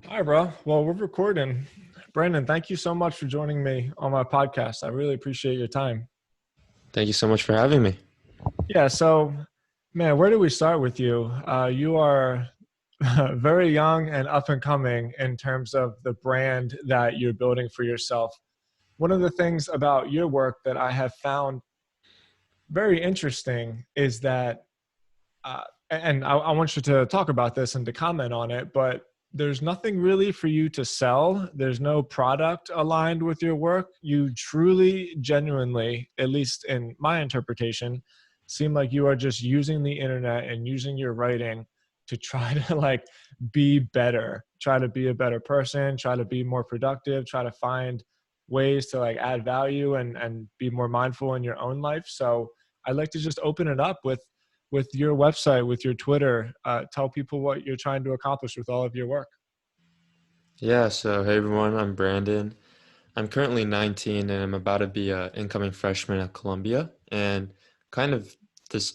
Hi, bro. Well, we're recording. Brandon, thank you so much for joining me on my podcast. I really appreciate your time. Thank you so much for having me. Yeah, so, man, where do we start with you? You are very young and up and coming in terms of the brand that you're building for yourself. One of the things about your work that I have found very interesting is that uh, and I want you to talk about this and to comment on it, but there's nothing really for you to sell. There's no product aligned with your work. You truly, genuinely, at least in my interpretation, seem like you are just using the internet and using your writing to try to like be better, try to be a better person, try to be more productive, try to find ways to like add value and be more mindful in your own life. So I'd like to just open it up with your website, with your Twitter. Tell people what you're trying to accomplish with all of your work. Yeah, so hey everyone, I'm Brandon. I'm currently 19 and I'm about to be an incoming freshman at Columbia. And kind of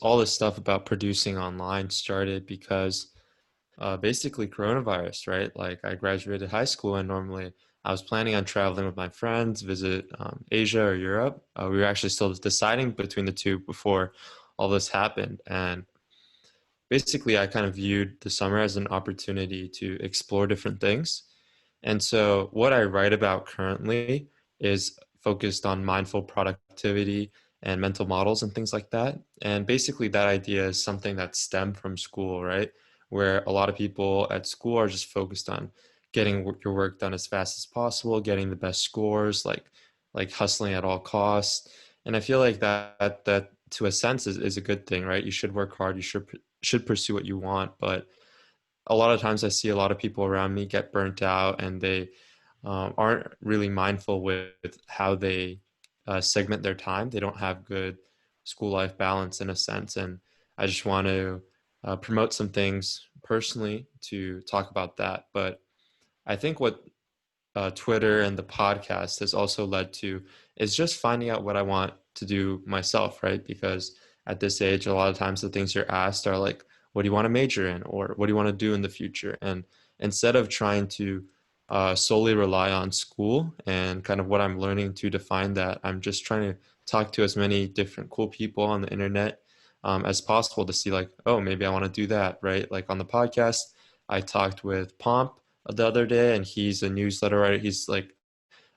all this stuff about producing online started because basically coronavirus, right? Like I graduated high school and normally I was planning on traveling with my friends, visit Asia or Europe. We were actually still deciding between the two before all this happened. And basically, I kind of viewed the summer as an opportunity to explore different things. And so, what I write about currently is focused on mindful productivity and mental models and things like that. And basically, that idea is something that stemmed from school, right? Where a lot of people at school are just focused on getting your work done as fast as possible, getting the best scores, like hustling at all costs. And I feel like that to a sense is a good thing, right? You should work hard, you should pursue what you want, but a lot of times I see a lot of people around me get burnt out and they aren't really mindful with how they segment their time. They don't have good school life balance in a sense. And I just want to promote some things personally to talk about that. But I think what Twitter and the podcast has also led to is just finding out what I want to do myself, right? Because at this age, a lot of times the things you're asked are like, what do you want to major in? Or what do you want to do in the future? And instead of trying to solely rely on school and kind of what I'm learning to define that, I'm just trying to talk to as many different cool people on the internet as possible to see like, oh, maybe I want to do that, right? Like on the podcast, I talked with Pomp the other day, and he's a newsletter writer. He's like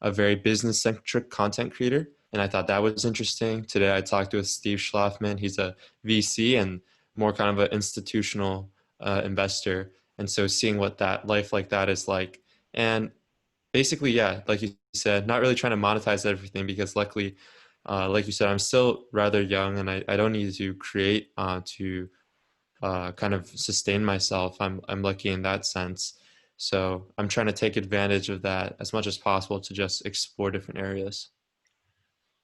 a very business centric content creator. And I thought that was interesting. Today I talked with Steve Schlafman. He's a VC and more kind of an institutional investor. And so seeing what that life like that is like. And basically, yeah, like you said, not really trying to monetize everything because luckily, like you said, I'm still rather young and I don't need to create to kind of sustain myself. I'm lucky in that sense. So I'm trying to take advantage of that as much as possible to just explore different areas.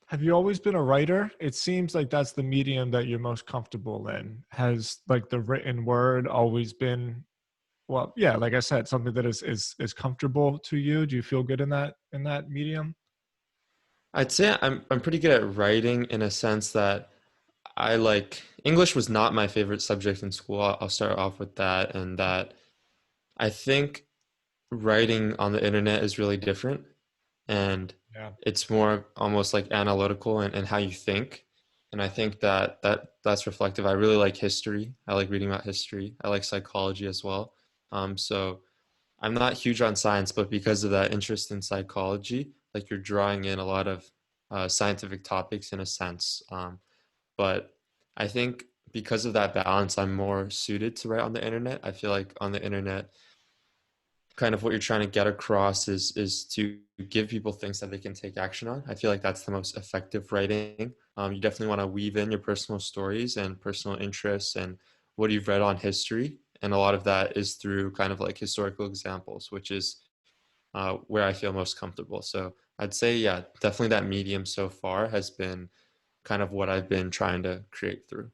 Have you always been a writer? It seems like that's the medium that you're most comfortable in. Has like the written word always been, well, yeah, like I said, something that is comfortable to you? Do you feel good in that medium? I'd say I'm pretty good at writing in a sense that I like English was not my favorite subject in school. I'll start off with that, and that I think writing on the internet is really different and Yeah. it's more almost like analytical and how you think. And I think that's reflective. I really like history. I like reading about history. I like psychology as well. So I'm not huge on science, but because of that interest in psychology, like you're drawing in a lot of scientific topics in a sense. But I think because of that balance, I'm more suited to write on the internet. I feel like on the internet, kind of what you're trying to get across is to give people things that they can take action on. I feel like that's the most effective writing. You definitely want to weave in your personal stories and personal interests and what you've read on history. And a lot of that is through kind of like historical examples, which is where I feel most comfortable. So I'd say, yeah, definitely that medium so far has been kind of what I've been trying to create through.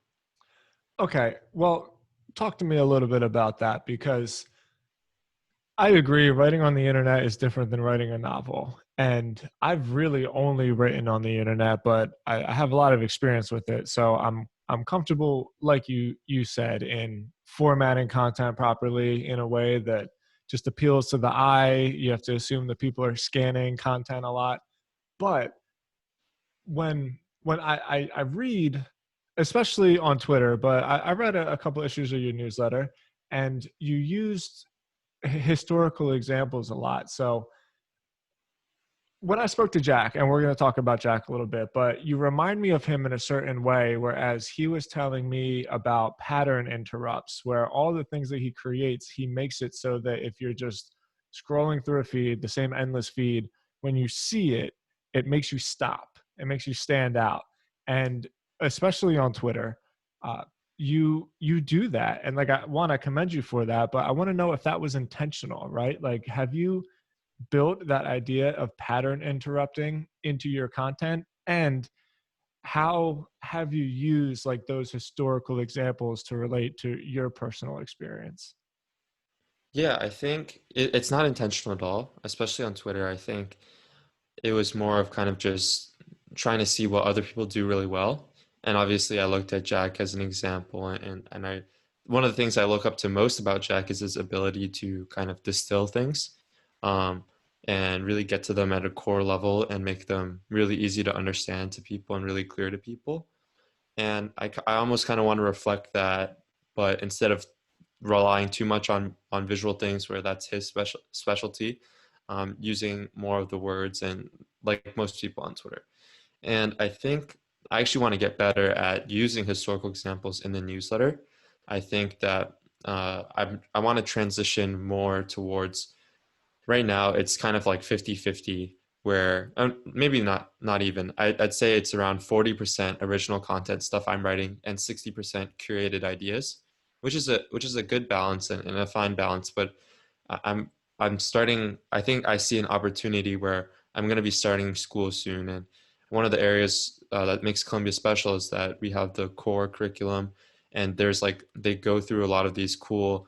Okay. Well, talk to me a little bit about that because I agree. Writing on the internet is different than writing a novel. And I've really only written on the internet, but I have a lot of experience with it. So I'm comfortable, like you said, in formatting content properly in a way that just appeals to the eye. You have to assume that people are scanning content a lot. But when I read, especially on Twitter, but I read a couple issues of your newsletter, and you used historical examples a lot. So when I spoke to Jack, and we're going to talk about Jack a little bit, but you remind me of him in a certain way, whereas he was telling me about pattern interrupts, where all the things that he creates, he makes it so that if you're just scrolling through a feed, the same endless feed, when you see it, it makes you stop. It makes you stand out. And especially on Twitter, uh, you do that. And like, I commend you for that, but I want to know if that was intentional, right? Like, have you built that idea of pattern interrupting into your content, and how have you used like those historical examples to relate to your personal experience? Yeah, I think it's not intentional at all, especially on Twitter. I think it was more of kind of just trying to see what other people do really well. And obviously, I looked at Jack as an example, and I one of the things I look up to most about Jack is his ability to kind of distill things, um, and really get to them at a core level and make them really easy to understand to people and really clear to people. And I almost kind of want to reflect that, but instead of relying too much on visual things where that's his specialty, using more of the words and like most people on Twitter. And I think I actually want to get better at using historical examples in the newsletter. I think that I want to transition more towards right now it's kind of like 50-50 where maybe not even I'd say it's around 40% original content stuff I'm writing and 60% curated ideas, which is a good balance and a fine balance. But I'm starting, I think I see an opportunity where I'm going to be starting school soon, and one of the areas that makes Columbia special is that we have the core curriculum, and there's like they go through a lot of these cool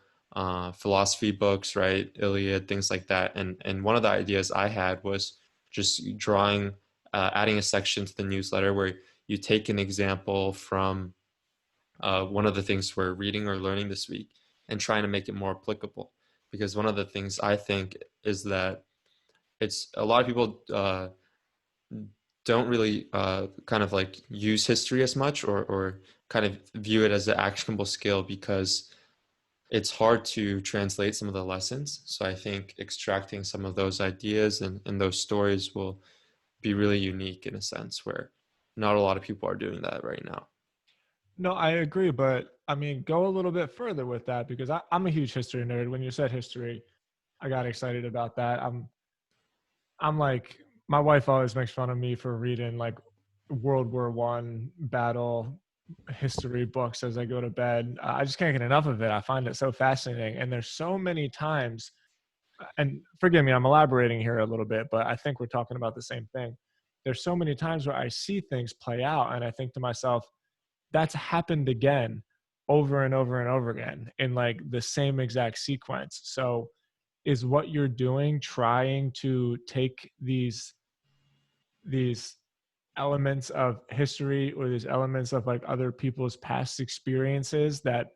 philosophy books, right? Iliad, things like that. And one of the ideas I had was just drawing, adding a section to the newsletter where you take an example from one of the things we're reading or learning this week and trying to make it more applicable. Because one of the things I think is that it's a lot of people don't really kind of like use history as much or kind of view it as an actionable skill because it's hard to translate some of the lessons. So I think extracting some of those ideas and those stories will be really unique in a sense where not a lot of people are doing that right now. No, I agree, but I mean, go a little bit further with that, because I'm a huge history nerd. When you said history, I got excited about that. I'm like, my wife always makes fun of me for reading like World War I battle history books as I go to bed. I just can't get enough of it. I find it so fascinating. And there's so many times, and forgive me, I'm elaborating here a little bit, but I think we're talking about the same thing. There's so many times where I see things play out and I think to myself, that's happened again over and over and over again in like the same exact sequence. So is what you're doing trying to take these elements of history or these elements of like other people's past experiences that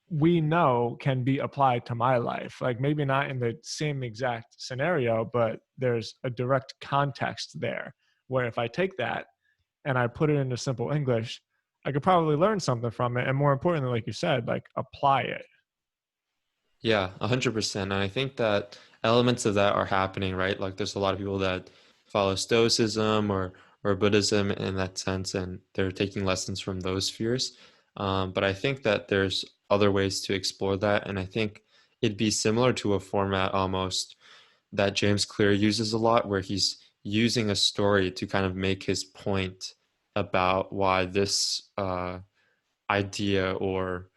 we know can be applied to my life, like maybe not in the same exact scenario, but there's a direct context there where if I take that and I put it into simple English, I could probably learn something from it, and more importantly, like you said, like apply it. Yeah, 100%. And I think that elements of that are happening, right? Like there's a lot of people that follow Stoicism or Buddhism in that sense, and they're taking lessons from those spheres. But I think that there's other ways to explore that, and I think it'd be similar to a format almost that James Clear uses a lot, where he's using a story to kind of make his point about why this idea or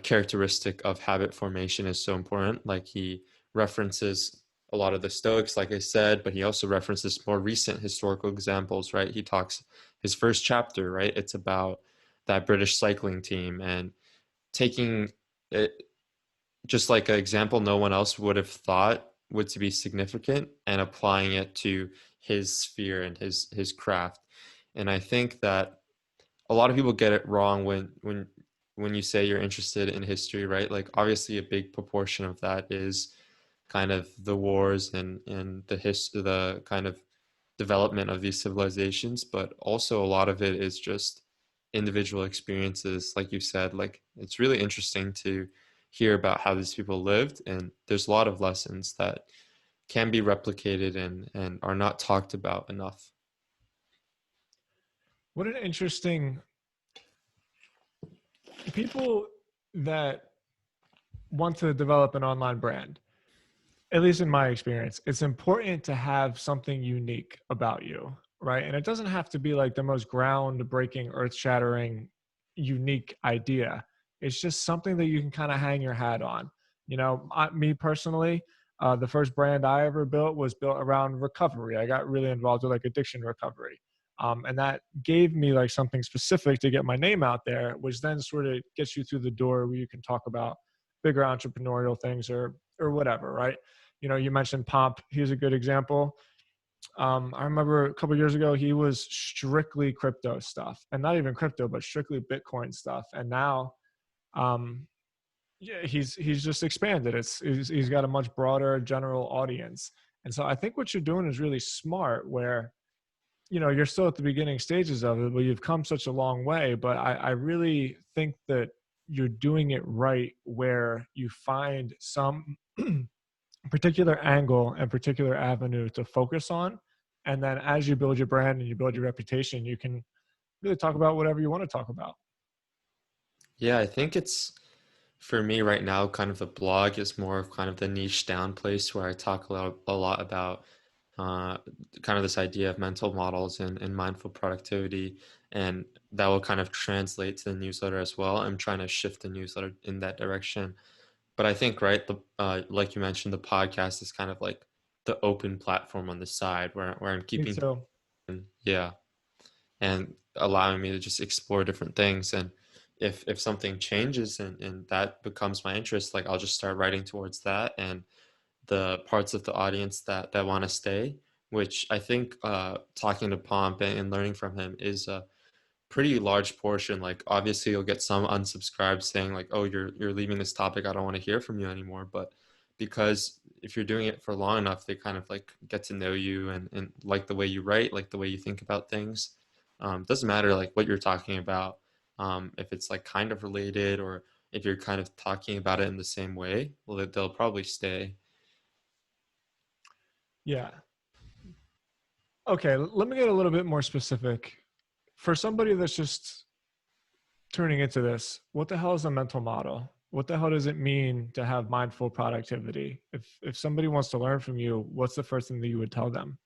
characteristic of habit formation is so important. Like he references a lot of the Stoics, like I said, but he also references more recent historical examples, right? He talks his first chapter, right? It's about that British cycling team and taking it just like an example no one else would have thought would to be significant and applying it to his sphere and his craft. And I think that a lot of people get it wrong when you say you're interested in history, right? Like obviously a big proportion of that is kind of the wars and the kind of development of these civilizations, but also a lot of it is just individual experiences. Like you said, like it's really interesting to hear about how these people lived, and there's a lot of lessons that can be replicated and are not talked about enough. What an interesting people that want to develop an online brand, at least in my experience, it's important to have something unique about you, right? And it doesn't have to be like the most groundbreaking, earth shattering, unique idea. It's just something that you can kind of hang your hat on. Me personally, the first brand I ever built was built around recovery. I got really involved with like addiction recovery. And that gave me like something specific to get my name out there, which then sort of gets you through the door where you can talk about bigger entrepreneurial things or whatever, right? You mentioned Pomp. He's a good example. I remember a couple of years ago, he was strictly crypto stuff, and not even crypto, but strictly Bitcoin stuff. And now, um, yeah, he's just expanded. He's got a much broader general audience, and so I think what you're doing is really smart. Where you're still at the beginning stages of it, but you've come such a long way. But I really think that you're doing it right, where you find some particular angle and particular avenue to focus on. And then as you build your brand and you build your reputation, you can really talk about whatever you want to talk about. Yeah, I think it's for me right now, kind of the blog is more of kind of the niche down place where I talk a lot about uh, kind of this idea of mental models and mindful productivity, and that will kind of translate to the newsletter as well. I'm trying to shift the newsletter in that direction, but I think right, like you mentioned, the podcast is kind of like the open platform on the side where I'm Me keeping, too. yeah, and allowing me to just explore different things. And if something changes and that becomes my interest, like I'll just start writing towards that and the parts of the audience that want to stay, which I think talking to Pomp and learning from him is a pretty large portion. Like obviously you'll get some unsubscribed saying like, oh, you're leaving this topic, I don't want to hear from you anymore. But because if you're doing it for long enough, they kind of like get to know you and like the way you write, like the way you think about things. Doesn't matter like what you're talking about, if it's like kind of related or if you're kind of talking about it in the same way, well, they'll probably stay. Yeah. Okay. Let me get a little bit more specific. For somebody that's just turning into this, what the hell is a mental model? What the hell does it mean to have mindful productivity? If somebody wants to learn from you, what's the first thing that you would tell them?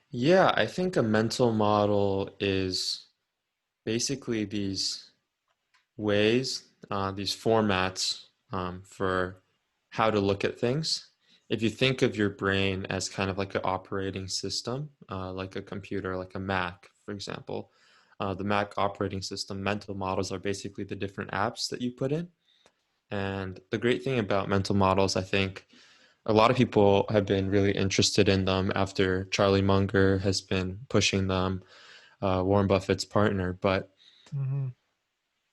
Yeah, I think a mental model is basically these ways, these formats for how to look at things. If you think of your brain as kind of like an operating system, like a computer, like a Mac, for example, the Mac operating system, mental models are basically the different apps that you put in. And the great thing about mental models, I think, a lot of people have been really interested in them after Charlie Munger has been pushing them, Warren Buffett's partner. But Mm-hmm.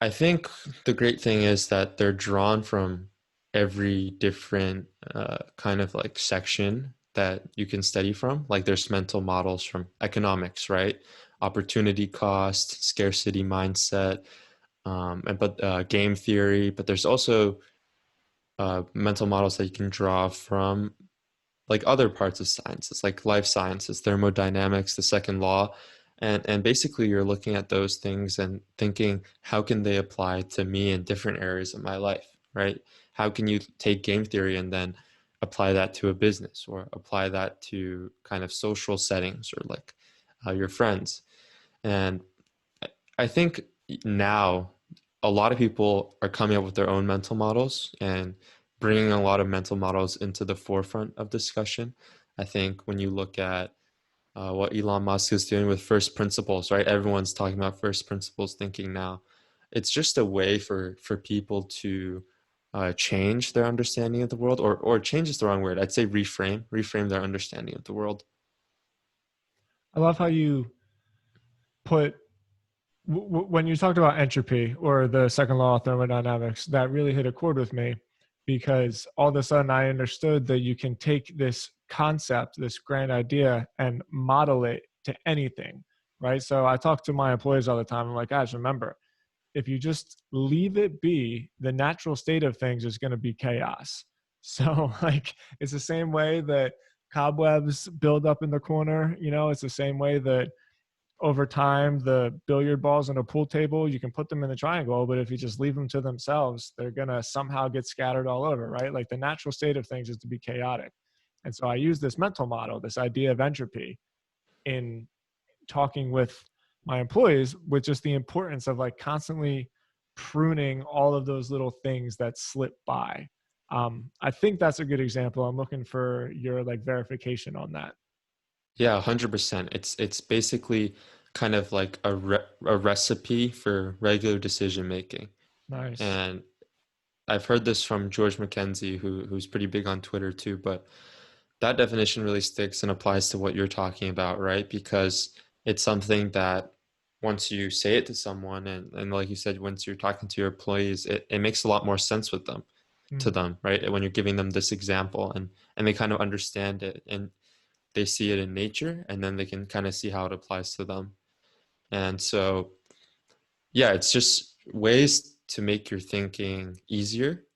I think the great thing is that they're drawn from every different kind of like section that you can study from. Like there's mental models from economics, right? Opportunity cost, scarcity mindset, and game theory. But there's also mental models that you can draw from like other parts of sciences, like life sciences, thermodynamics, the second law. And basically you're looking at those things and thinking, how can they apply to me in different areas of my life, right? How can you take game theory and then apply that to a business or apply that to kind of social settings or like your friends? And I think now a lot of people are coming up with their own mental models and bringing a lot of mental models into the forefront of discussion. I think when you look at what Elon Musk is doing with first principles, right? Everyone's talking about first principles thinking now. It's just a way for people to change their understanding of the world, or change is the wrong word. I'd say reframe their understanding of the world. I love how you put when you talked about entropy or the second law of thermodynamics, that really hit a chord with me. because all of a sudden I understood that you can take this concept, this grand idea, and model it to anything, right? So I talk to my employees all the time. I'm like, guys, remember, if you just leave it be, the natural state of things is going to be chaos. So, like, it's the same way that cobwebs build up in the corner. It's the same way that over time, the billiard balls on a pool table, you can put them in the triangle, but if you just leave them to themselves, they're going to somehow get scattered all over, right? Like the natural state of things is to be chaotic. And so I use this mental model, this idea of entropy, in talking with my employees, with just the importance of like constantly pruning all of those little things that slip by. I think that's a good example. I'm looking for your like verification on that. Yeah, 100%. It's basically kind of like a recipe for regular decision making. Nice. And I've heard this from George McKenzie, who's pretty big on Twitter too, but that definition really sticks and applies to what you're talking about, right? Because it's something that once you say it to someone and like you said, once you're talking to your employees, it makes a lot more sense with them to Mm. them, right? When you're giving them this example and they kind of understand it and they see it in nature and then they can kind of see how it applies to them. And so yeah, it's just ways to make your thinking easier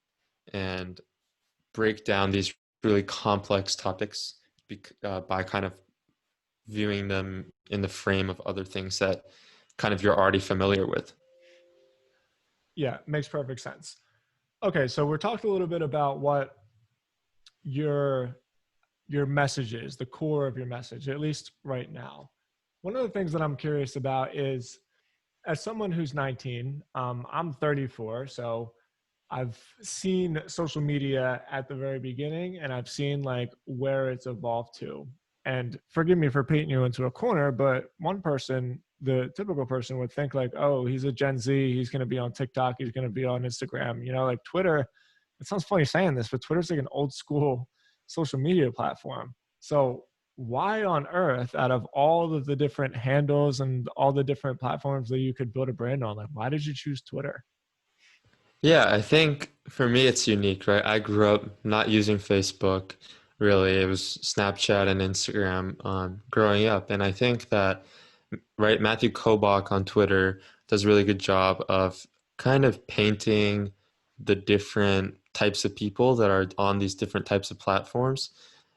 and break down these really complex topics by kind of viewing them in the frame of other things that kind of you're already familiar with. Yeah, makes perfect sense. Okay, so we're talked a little bit about what your your message is, the core of your message, at least right now. One of the things that I'm curious about is, as someone who's 19, I'm 34, so I've seen social media at the very beginning and I've seen like where it's evolved to. And forgive me for painting you into a corner, but one person, the typical person would think like, oh, he's a Gen Z, he's going to be on TikTok, he's going to be on Instagram, like Twitter. It sounds funny saying this, but Twitter's like an old school social media platform. So why on earth, out of all of the different handles and all the different platforms that you could build a brand on, like why did you choose Twitter? Yeah, I think for me it's unique, right? I grew up not using Facebook really. It was Snapchat and Instagram growing up. And I think that, right, Matthew Kobach on Twitter does a really good job of kind of painting the different types of people that are on these different types of platforms.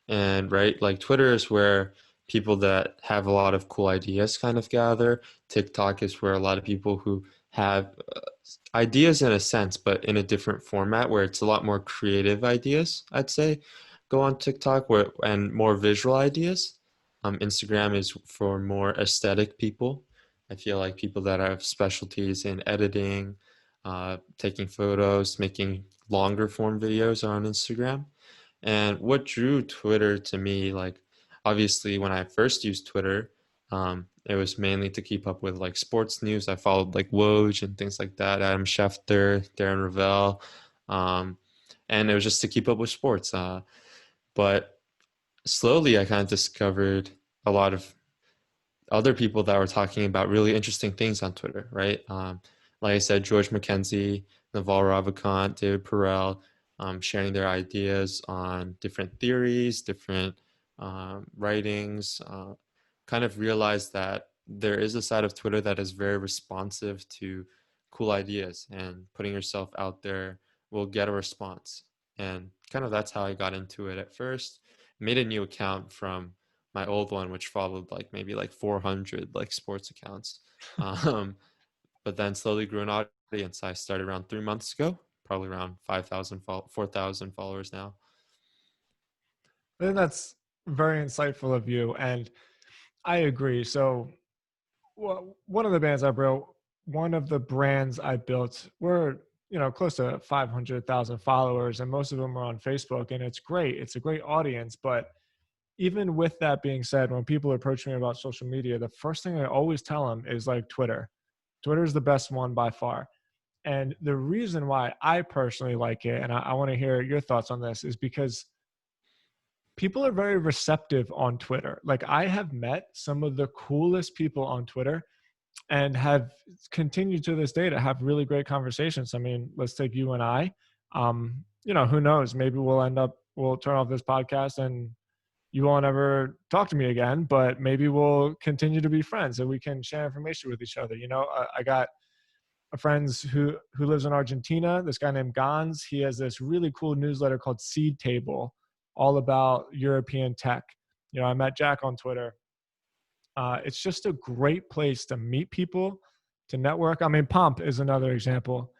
And right, like Twitter is where people that have a lot of cool ideas kind of gather. TikTok is where a lot of people who have ideas in a sense, but in a different format where it's a lot more creative ideas, I'd say, go on TikTok where and more visual ideas. Instagram is for more aesthetic people. I feel like people that have specialties in editing, taking photos, making longer form videos are on Instagram. And what drew Twitter to me, like obviously when I first used Twitter, it was mainly to keep up with like sports news. I followed like Woj and things like that, Adam Schefter, Darren Ravel, um, and it was just to keep up with sports. But slowly, I kind of discovered a lot of other people that were talking about really interesting things on Twitter, right? Like I said, George McKenzie, Naval Ravikant, David Perel, sharing their ideas on different theories, different writings. Kind of realized that there is a side of Twitter that is very responsive to cool ideas, and putting yourself out there will get a response. And kind of that's how I got into it at first. Made a new account from my old one, which followed like maybe like 400 like sports accounts. Um, but then slowly grew an audience. I started around 3 months ago, probably around 5,000, 4,000 followers now. I think that's very insightful of you, and I agree. So, one of the bands I built, one of the brands I built, we're close to 500,000 followers, and most of them are on Facebook, and it's great. It's a great audience, but even with that being said, when people approach me about social media, the first thing I always tell them is like Twitter. Twitter is the best one by far. And the reason why I personally like it, and I want to hear your thoughts on this, is because people are very receptive on Twitter. Like I have met some of the coolest people on Twitter and have continued to this day to have really great conversations. I mean, let's take you and I. who knows? Maybe we'll turn off this podcast and you won't ever talk to me again, but maybe we'll continue to be friends and we can share information with each other. I got a friend who lives in Argentina, this guy named Gans. He has this really cool newsletter called Seed Table, all about European tech. I met Jack on Twitter. It's just a great place to meet people, to network. I mean, Pomp is another example.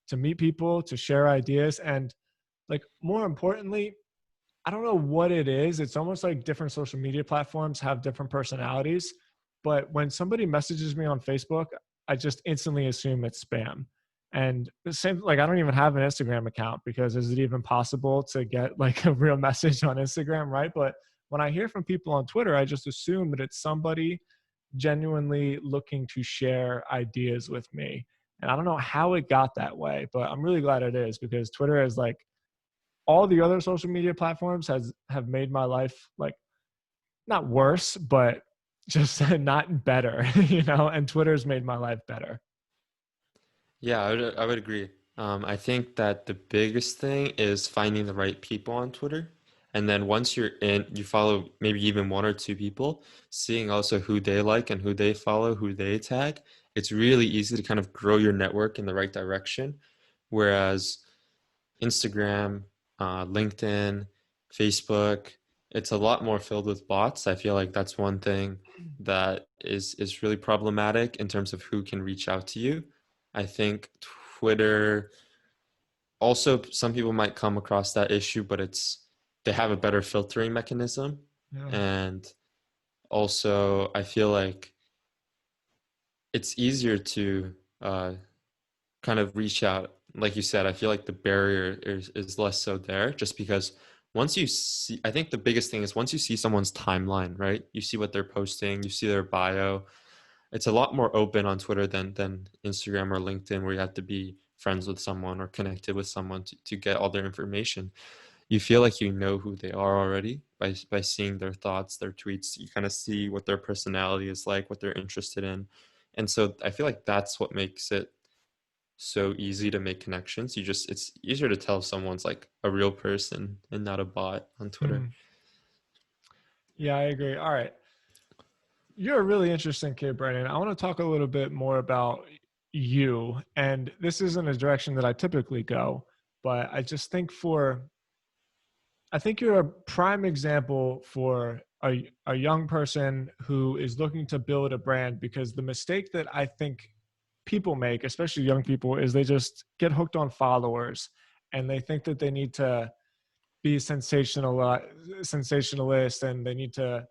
To meet people, to share ideas, and like more importantly, I don't know what it is. It's almost like different social media platforms have different personalities. But when somebody messages me on Facebook, I just instantly assume it's spam. And the same, like, I don't even have an Instagram account because is it even possible to get like a real message on Instagram, right? But when I hear from people on Twitter, I just assume that it's somebody genuinely looking to share ideas with me. And I don't know how it got that way, but I'm really glad it is because Twitter is like all the other social media platforms have made my life like not worse, but just not better, and Twitter's made my life better. Yeah, I would agree. I think that the biggest thing is finding the right people on Twitter. And then once you're in, you follow maybe even one or two people, seeing also who they like and who they follow, who they tag. It's really easy to kind of grow your network in the right direction. Whereas Instagram, LinkedIn, Facebook, it's a lot more filled with bots. I feel like that's one thing that is really problematic in terms of who can reach out to you. I think Twitter also some people might come across that issue, but they have a better filtering mechanism. Yeah. And also I feel like it's easier to kind of reach out. Like you said, I feel like the barrier is less so there just because once you see, I think the biggest thing is once you see someone's timeline, right? You see what they're posting, you see their bio. It's a lot more open on Twitter than Instagram or LinkedIn where you have to be friends with someone or connected with someone to get all their information. You feel like you know who they are already by seeing their thoughts, their tweets. You kind of see what their personality is like, what they're interested in. And so I feel like that's what makes it so easy to make connections. It's easier to tell if someone's like a real person and not a bot on Twitter. Hmm. Yeah, I agree. All right. You're a really interesting kid, Brandon. I want to talk a little bit more about you. And this isn't a direction that I typically go, but I think you're a prime example for a young person who is looking to build a brand because the mistake that I think people make, especially young people, is they just get hooked on followers and they think that they need to be sensationalist and they need to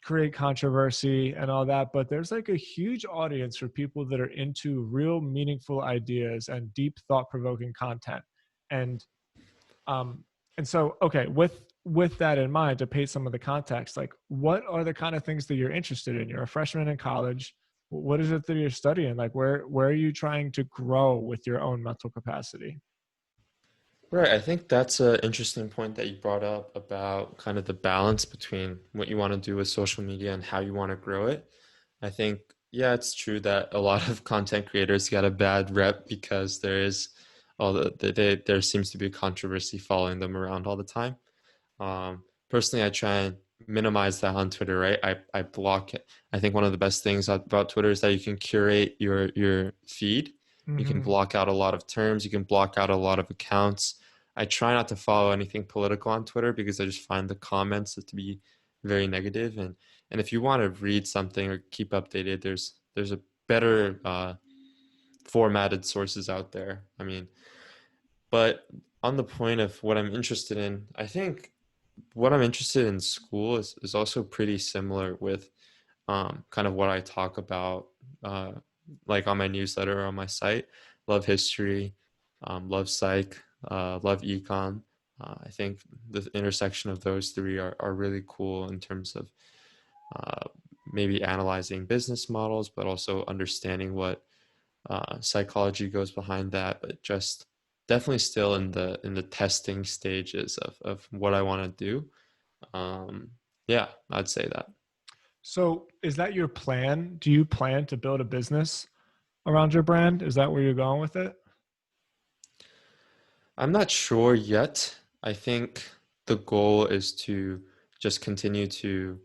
create controversy and all that. But there's like a huge audience for people that are into real meaningful ideas and deep thought provoking content. And um, and so, okay, with that in mind, to paint some of the context, like what are the kind of things that you're interested in? You're a freshman in college. What is it that you're studying? Like where are you trying to grow with your own mental capacity? Right. I think that's an interesting point that you brought up about kind of the balance between what you want to do with social media and how you want to grow it. I think, yeah, it's true that a lot of content creators get a bad rep because there seems to be controversy following them around all the time. Personally, I try and minimize that on Twitter, right? I block it. I think one of the best things about Twitter is that you can curate your feed. You can Mm-hmm. block out a lot of terms. You can block out a lot of accounts. I try not to follow anything political on Twitter because I just find the comments to be very negative. And if you want to read something or keep updated, there's a better formatted sources out there. I mean, but on the point of what I'm interested in, I think what I'm interested in school is also pretty similar with kind of what I talk about, uh, like on my newsletter or on my site. Love history, love psych, love econ. I think the intersection of those three are really cool in terms of uh, maybe analyzing business models, but also understanding what psychology goes behind that. But just definitely still in the testing stages of what I want to do. Um, yeah, I'd say that. So is that your plan? Do you plan to build a business around your brand? Is that where you're going with it? I'm not sure yet. I think the goal is to just continue to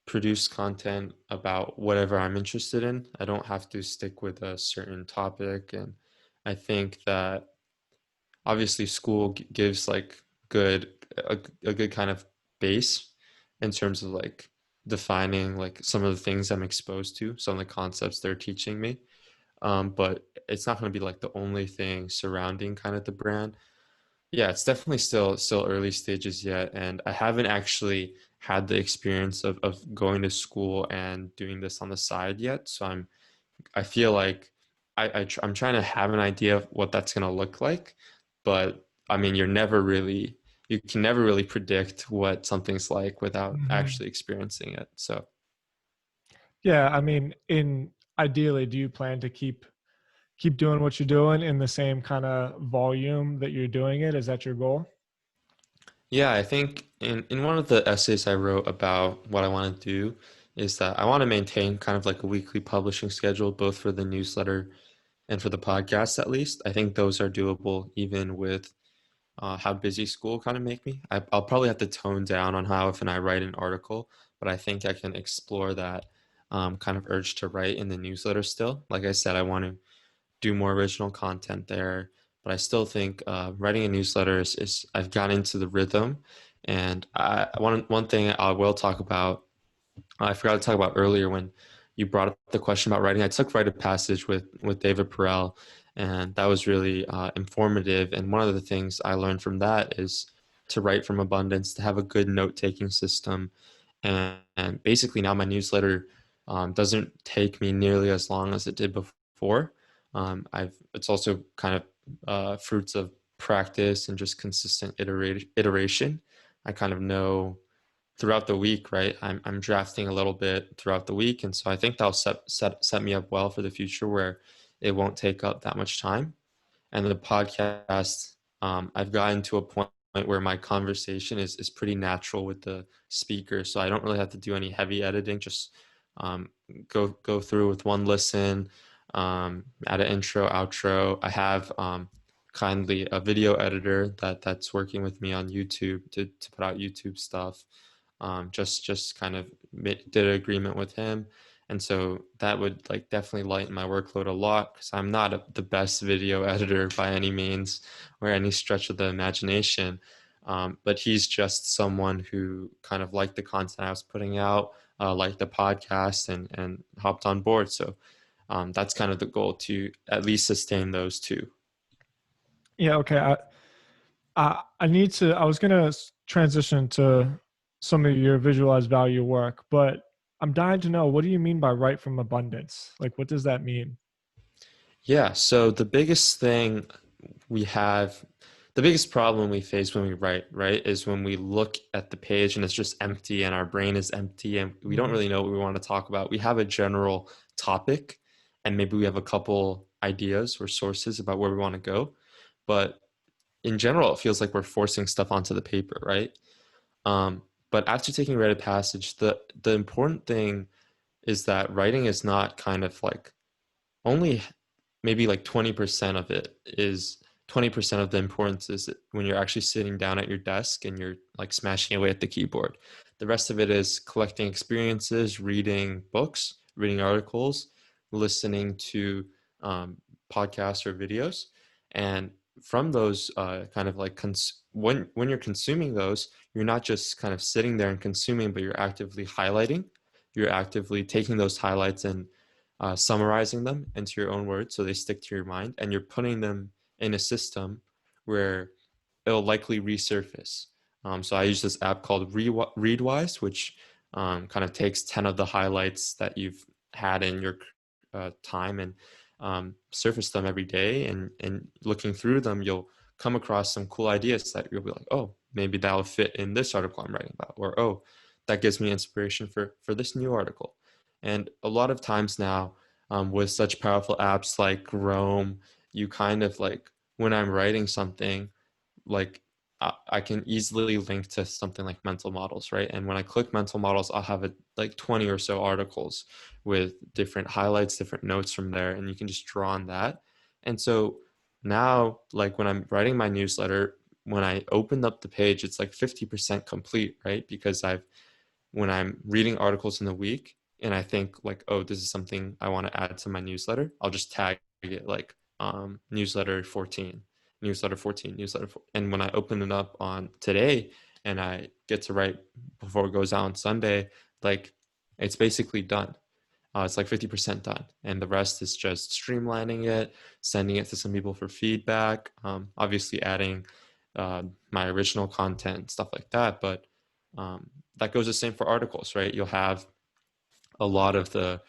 produce content about whatever I'm interested in. I don't have to stick with a certain topic. And I think that obviously school gives like good a good kind of base in terms of like defining like some of the things I'm exposed to, some of the concepts they're teaching me. But it's not going to be like the only thing surrounding kind of the brand. Yeah, it's definitely still early stages yet, and I haven't actually had the experience of going to school and doing this on the side yet. So I feel like I'm trying to have an idea of what that's going to look like, but I mean, you can never really predict what something's like without Hmm. actually experiencing it. So Yeah, I mean, in ideally, do you plan to keep doing what you're doing in the same kind of volume that you're doing it? Is that your goal? yeah, I think in one of the essays I wrote about what I want to do is that I want to maintain kind of like a weekly publishing schedule, both for the newsletter and for the podcast at least. I think those are doable even with how busy school kind of make me. I'll probably have to tone down on how often I write an article, but I think I can explore that kind of urge to write in the newsletter still. Like I said, I want to do more original content there, but I still think writing a newsletter is I've gotten into the rhythm. And one thing I will talk about, I forgot to talk about earlier when you brought up the question about writing. I took Rite of Passage with David Perel, and that was really informative. And one of the things I learned from that is to write from abundance, to have a good note-taking system. And basically now my newsletter doesn't take me nearly as long as it did before. It's also kind of fruits of practice and just consistent iteration. I kind of know throughout the week, right? I'm drafting a little bit throughout the week, and so I think that'll set me up well for the future where it won't take up that much time. And the podcast, I've gotten to a point where my conversation is pretty natural with the speaker, so I don't really have to do any heavy editing. Just um, go through with one listen, add an intro, outro. I have kindly a video editor that's working with me on YouTube to put out YouTube stuff. Just kind of did an agreement with him, and so that would like definitely lighten my workload a lot because I'm not the best video editor by any means or any stretch of the imagination. But he's just someone who kind of liked the content I was putting out, liked the podcast, and hopped on board. So that's kind of the goal, to at least sustain those two. Yeah, okay. I need to. I was gonna transition to some of your visualized value work, but I'm dying to know, what do you mean by write from abundance? Like, what does that mean? Yeah, so the biggest thing we have, the biggest problem we face when we write, right, is when we look at the page and it's just empty and our brain is empty and we don't Hmm. really know what we want to talk about. We have a general topic and maybe we have a couple ideas or sources about where we want to go. But in general, it feels like we're forcing stuff onto the paper, right? Um, but after taking rite of passage, the important thing is that writing is not kind of like only maybe like 20% of it is 20% of the importance is when you're actually sitting down at your desk and you're like smashing away at the keyboard. The rest of it is collecting experiences, reading books, reading articles, listening to um, podcasts or videos. And from those kind of like when you're consuming those, you're not just kind of sitting there and consuming, but you're actively highlighting. You're actively taking those highlights and summarizing them into your own words so they stick to your mind, and you're putting them in a system where it'll likely resurface. So I use this app called Readwise, which kind of takes 10 of the highlights that you've had in your time and surface them every day. And looking through them, you'll come across some cool ideas that you'll be like, oh, maybe that'll fit in this article I'm writing about, or oh, that gives me inspiration for this new article. And a lot of times now, with such powerful apps like Roam, you kind of like when I'm writing something, like I can easily link to something like mental models, right? And when I click mental models, I'll have like 20 or so articles with different highlights, different notes from there, and you can just draw on that. And so now, like when I'm writing my newsletter, when I open up the page, it's like 50% complete, right? Because when I'm reading articles in the week and I think like, oh, this is something I want to add to my newsletter, I'll just tag it like newsletter 14, newsletter 14, newsletter 14. And when I open it up on today and I get to write before it goes out on Sunday, like it's basically done. It's like 50% done. And the rest is just streamlining it, sending it to some people for feedback, obviously adding my original content, stuff like that. But um, that goes the same for articles, right? You'll have a lot of the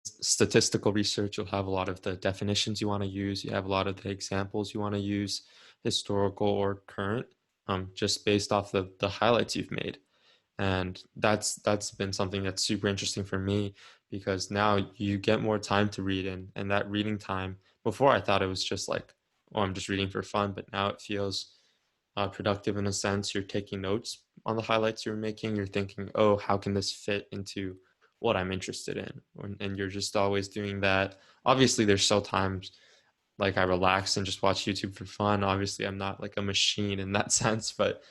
statistical research, you'll have a lot of the definitions you want to use, you have a lot of the examples you want to use, historical or current, just based off the highlights you've made. And that's been something that's super interesting for me because now you get more time to read, and that reading time, before I thought it was just like, oh, I'm just reading for fun, but now it feels productive in a sense. You're taking notes on the highlights you're making. You're thinking, oh, how can this fit into what I'm interested in? And you're just always doing that. Obviously, there's still times like I relax and just watch YouTube for fun. Obviously, I'm not like a machine in that sense, but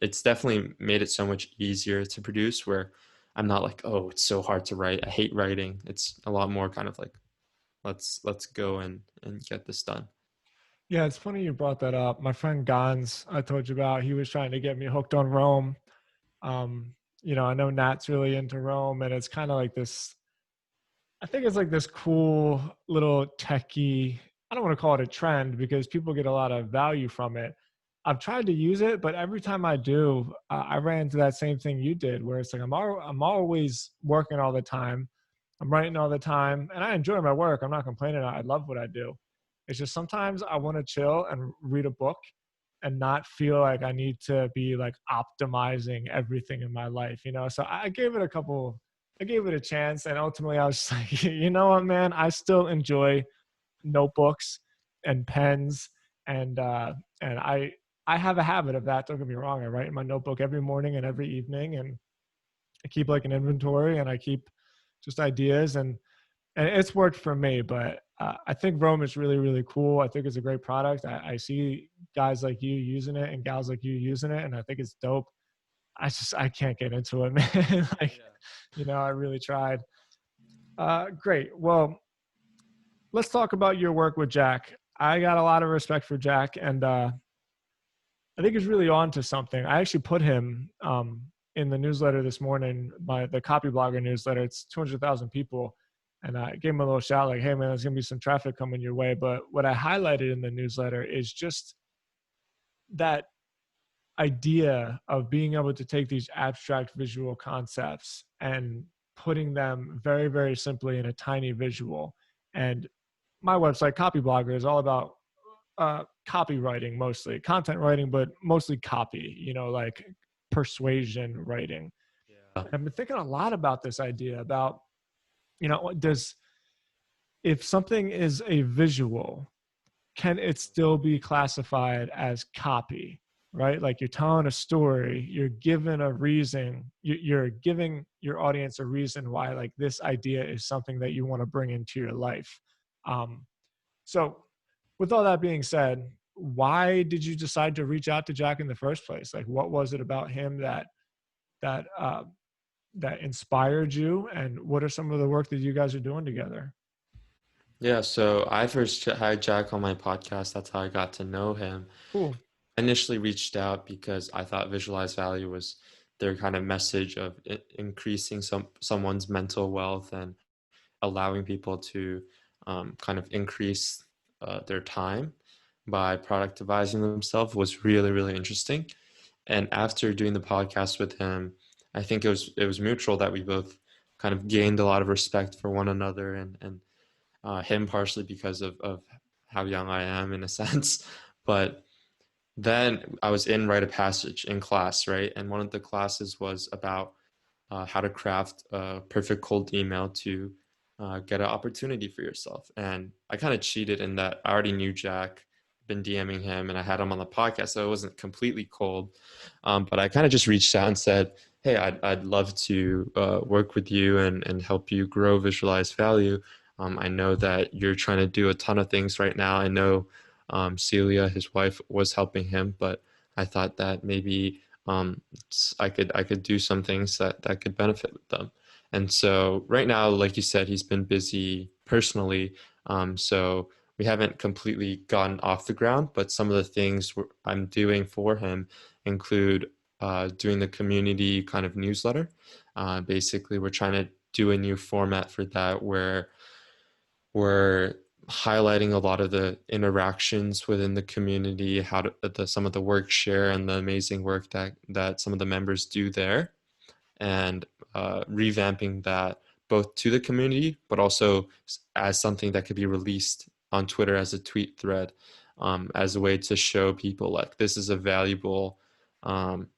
it's definitely made it so much easier to produce where I'm not like, oh, it's so hard to write. I hate writing. It's a lot more kind of like, let's go and get this done. Yeah, it's funny you brought that up. My friend Gans, I told you about, he was trying to get me hooked on Rome. Um, I know Nat's really into Rome, and it's kind of like this. I think it's like this cool little techie. I don't want to call it a trend because people get a lot of value from it. I've tried to use it, but every time I do, I ran into that same thing you did, where it's like I'm always working all the time, I'm writing all the time, and I enjoy my work. I'm not complaining. I love what I do. It's just sometimes I want to chill and read a book and not feel like I need to be like optimizing everything in my life. So I gave it a chance, and ultimately I was just like, you know what, man, I still enjoy notebooks and pens, and I have a habit of that. Don't get me wrong. I write in my notebook every morning and every evening, and I keep like an inventory, and I keep just ideas, and it's worked for me. But I think Rome is really, really cool. I think it's a great product. I see guys like you using it and gals like you using it, and I think it's dope. I can't get into it, man. Like, I really tried. Great. Well, let's talk about your work with Jack. I got a lot of respect for Jack, and I think he's really on to something. I actually put him in the newsletter this morning, the copy blogger newsletter. It's 200,000 people. And I gave him a little shout like, hey, man, there's going to be some traffic coming your way. But what I highlighted in the newsletter is just that idea of being able to take these abstract visual concepts and putting them very, very simply in a tiny visual. And my website, Copy Blogger, is all about copywriting, mostly content writing, but mostly copy, like persuasion writing. Yeah. I've been thinking a lot about this idea about, if something is a visual, can it still be classified as copy, right? Like you're telling a story, you're given a reason, you're giving your audience a reason why like this idea is something that you want to bring into your life. So with all that being said, why did you decide to reach out to Jack in the first place? Like, what was it about him that that inspired you, and what are some of the work that you guys are doing together? Yeah, so I first had Jack on my podcast. That's how I got to know him. Cool. I initially reached out because I thought visualized value was their kind of message of increasing someone's mental wealth and allowing people to kind of increase their time by productivizing themselves was really, really interesting. And after doing the podcast with him, I think it was mutual that we both kind of gained a lot of respect for one another, and him partially because of how young I am in a sense. But then I was in Write a Passage in class, right? And one of the classes was about how to craft a perfect cold email to get an opportunity for yourself. And I kind of cheated in that I already knew Jack, been DMing him, and I had him on the podcast, so it wasn't completely cold. But I kind of just reached out and said, hey, I'd love to work with you and help you grow Visualize Value. I know that you're trying to do a ton of things right now. I know Celia, his wife, was helping him, but I thought that maybe I could do some things that could benefit them. And so right now, like you said, he's been busy personally. So we haven't completely gotten off the ground, but some of the things I'm doing for him include doing the community kind of newsletter. Basically, we're trying to do a new format for that where we're highlighting a lot of the interactions within the community, how to, some of the work share and the amazing work that some of the members do there, and revamping that both to the community, but also as something that could be released on Twitter as a tweet thread, as a way to show people like this is a valuable um,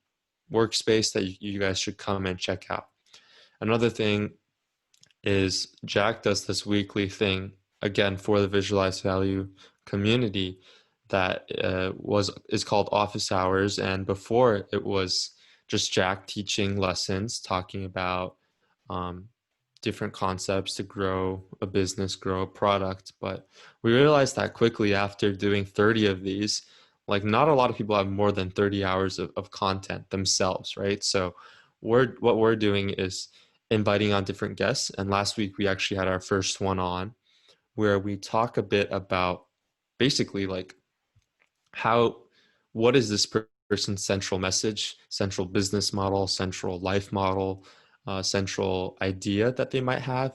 workspace that you guys should come and check out. Another thing is Jack does this weekly thing again for the visualized value community that was is called office hours, and before it was just Jack teaching lessons, talking about um, different concepts to grow a business, grow a product. But we realized that quickly after doing 30 of these, like not a lot of people have more than 30 hours of content themselves, right? So what we're doing is inviting on different guests. And last week we actually had our first one on where we talk a bit about basically like how what is this person's central message, central business model, central life model, central idea that they might have.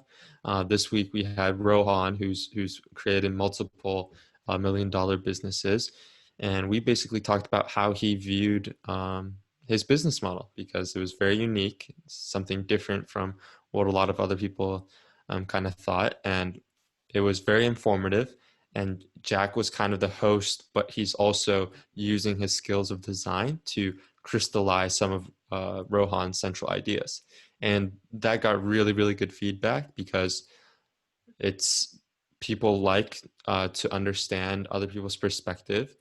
This week we had Rohan, who's created multiple $1 million businesses, and we basically talked about how he viewed his business model because it was very unique, something different from what a lot of other people kind of thought, and it was very informative. And Jack was kind of the host, but he's also using his skills of design to crystallize some of Rohan's central ideas. And that got really, really good feedback because it's people like to understand other people's perspective,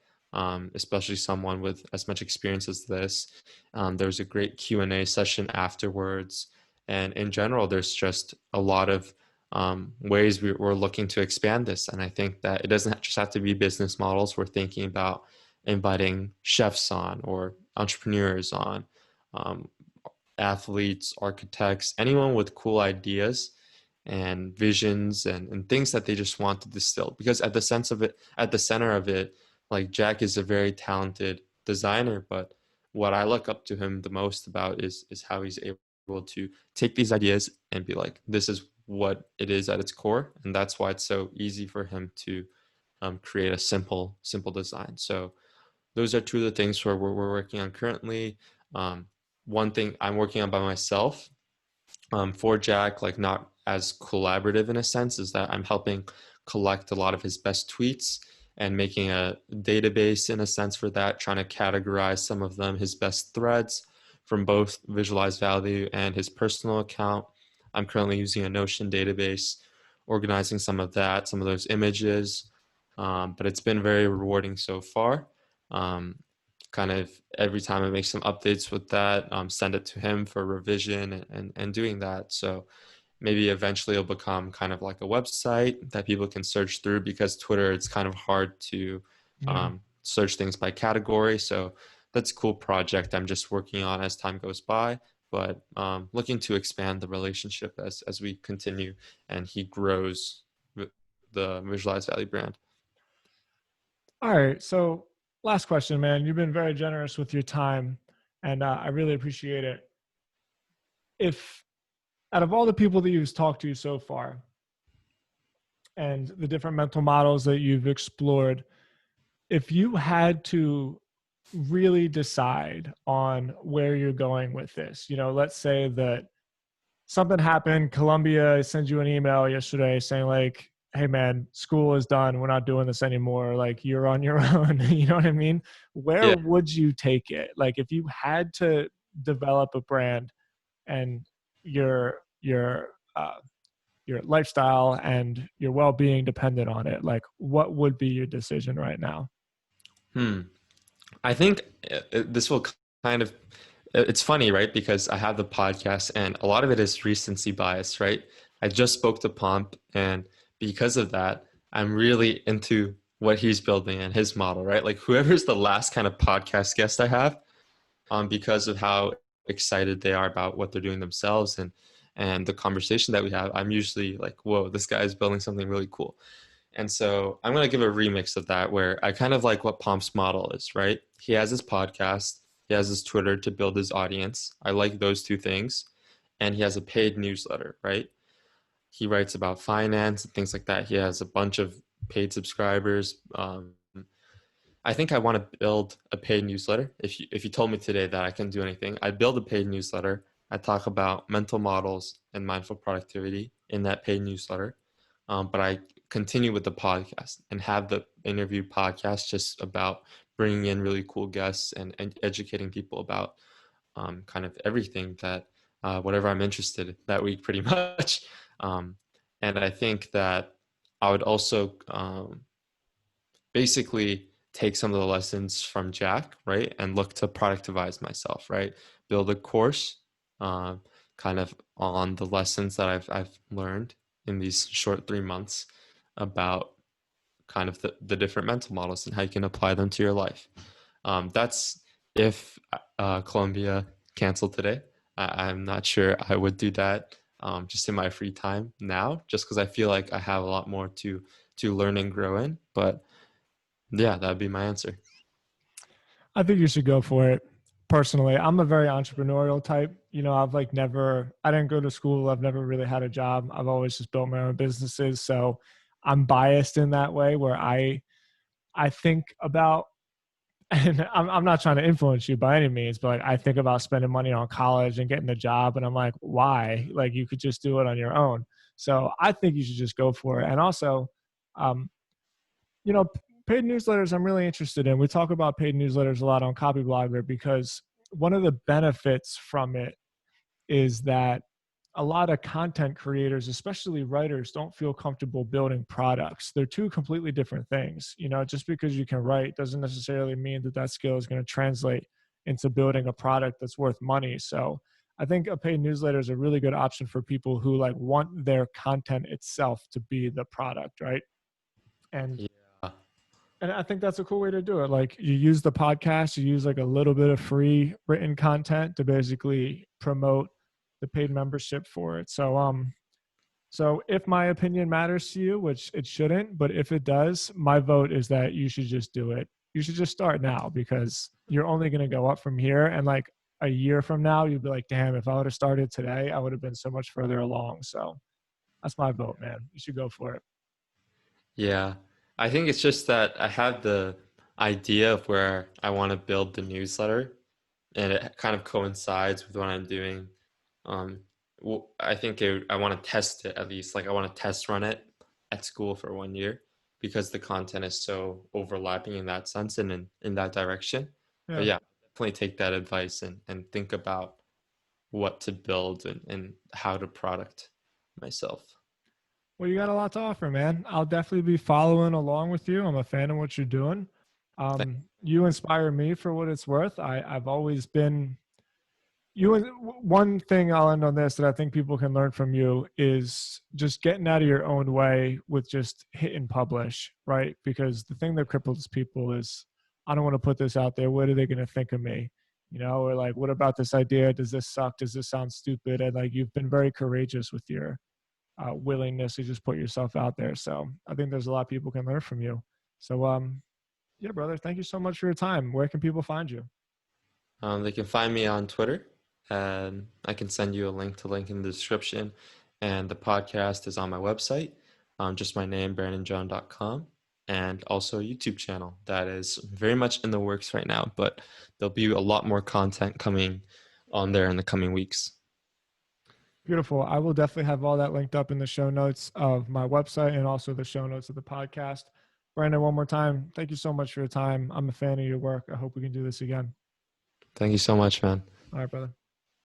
especially someone with as much experience as this. There was a great Q&A session afterwards. And in general, there's just a lot of ways we're looking to expand this. And I think that it doesn't just have to be business models. We're thinking about inviting chefs on or entrepreneurs on, um, athletes, architects, anyone with cool ideas and visions and things that they just want to distill. Because at the sense of it, at the center of it, like Jack is a very talented designer, but what I look up to him the most about is how he's able to take these ideas and be like, this is what it is at its core, and that's why it's so easy for him to create a simple design. So those are two of the things where we're working on currently. Um, One thing I'm working on by myself for Jack, like not as collaborative in a sense, is that I'm helping collect a lot of his best tweets and making a database in a sense for that, trying to categorize some of them, his best threads from both Visualize Value and his personal account. I'm currently using a Notion database, organizing some of that, some of those images, but it's been very rewarding so far. Um, Kind of every time I make some updates with that, send it to him for revision and doing that. So maybe eventually it'll become kind of like a website that people can search through because Twitter, it's kind of hard to Yeah. search things by category. So that's a cool project I'm just working on as time goes by, but looking to expand the relationship as we continue and he grows the Visualize Value brand. All right. So, last question, man. You've been very generous with your time, and I really appreciate it. If out of all the people that you've talked to so far and the different mental models that you've explored, if you had to really decide on where you're going with this, let's say that something happened, Columbia sends you an email yesterday saying like, hey man, school is done, we're not doing this anymore, like you're on your own. You know what I mean? Where Yeah. would you take it? Like if you had to develop a brand and your your uh, your lifestyle and your well-being dependent on it, like what would be your decision right now? Hmm. I think this will kind of, it's funny, right? Because I have the podcast and a lot of it is recency bias, right? I just spoke to Pomp and because of that, I'm really into what he's building and his model, right? Like whoever's the last kind of podcast guest I have, because of how excited they are about what they're doing themselves and the conversation that we have, I'm usually like, whoa, this guy is building something really cool. And so I'm going to give a remix of that where I kind of like what Pomp's model is, right? He has his podcast, he has his Twitter to build his audience. I like those two things. And he has a paid newsletter, right? He writes about finance and things like that. He has a bunch of paid subscribers. I think I want to build a paid newsletter. If you told me today that I can do anything, I'd build a paid newsletter. I talk about mental models and mindful productivity in that paid newsletter. But I continue with the podcast and have the interview podcast just about bringing in really cool guests and educating people about kind of everything that whatever I'm interested in that week, pretty much. Um, and I think that I would also basically take some of the lessons from Jack, right, and look to productivize myself, right? Build a course, kind of on the lessons that I've learned in these short 3 months about kind of the different mental models and how you can apply them to your life. That's if Columbia canceled today. I'm not sure I would do that just in my free time now, just because I feel like I have a lot more to learn and grow in. But yeah, that'd be my answer. I think you should go for it. Personally, I'm a very entrepreneurial type. I've like never, I didn't go to school. I've never really had a job. I've always just built my own businesses. So I'm biased in that way where I think about, and I'm not trying to influence you by any means, but like I think about spending money on college and getting a job. And I'm like, why? Like you could just do it on your own. So I think you should just go for it. And also, um, you know, paid newsletters I'm really interested in. We talk about paid newsletters a lot on Copyblogger because one of the benefits from it is that a lot of content creators, especially writers, don't feel comfortable building products. They're two completely different things. Just because you can write doesn't necessarily mean that that skill is going to translate into building a product that's worth money. So I think a paid newsletter is a really good option for people who like want their content itself to be the product, right? And Yeah. and I think that's a cool way to do it. Like you use the podcast, you use like a little bit of free written content to basically promote the paid membership for it. So if my opinion matters to you, which it shouldn't, but if it does, my vote is that you should just do it. You should just start now because you're only going to go up from here. And like a year from now, you'll be like, damn, if I would have started today, I would have been so much further along. So that's my vote, man. You should go for it. Yeah. I think it's just that I have the idea of where I want to build the newsletter, and it kind of coincides with what I'm doing. Um, I think I want to test it at least. Like I want to test run it at school for 1 year because the content is so overlapping in that sense and in that direction. But Yeah. yeah, definitely take that advice and think about what to build and how to product myself. Well, you got a lot to offer, man. I'll definitely be following along with you. I'm a fan of what you're doing. You inspire me for what it's worth. I've always been you. One thing I'll end on this that I think people can learn from you is just getting out of your own way with just hit and publish, right? Because the thing that cripples people is, I don't want to put this out there. What are they going to think of me? Or like, what about this idea? Does this suck? Does this sound stupid? And like, you've been very courageous with your willingness to just put yourself out there. So I think there's a lot people can learn from you. So yeah, brother, thank you so much for your time. Where can people find you? They can find me on Twitter, and I can send you a link in the description. And the podcast is on my website, just my name, brandonjohn.com, and also a YouTube channel that is very much in the works right now, but there'll be a lot more content coming on there in the coming weeks. Beautiful. I will definitely have all that linked up in the show notes of my website and also the show notes of the podcast. Brandon, one more time, thank you so much for your time. I'm a fan of your work. I hope we can do this again. Thank you so much, man. All right, brother.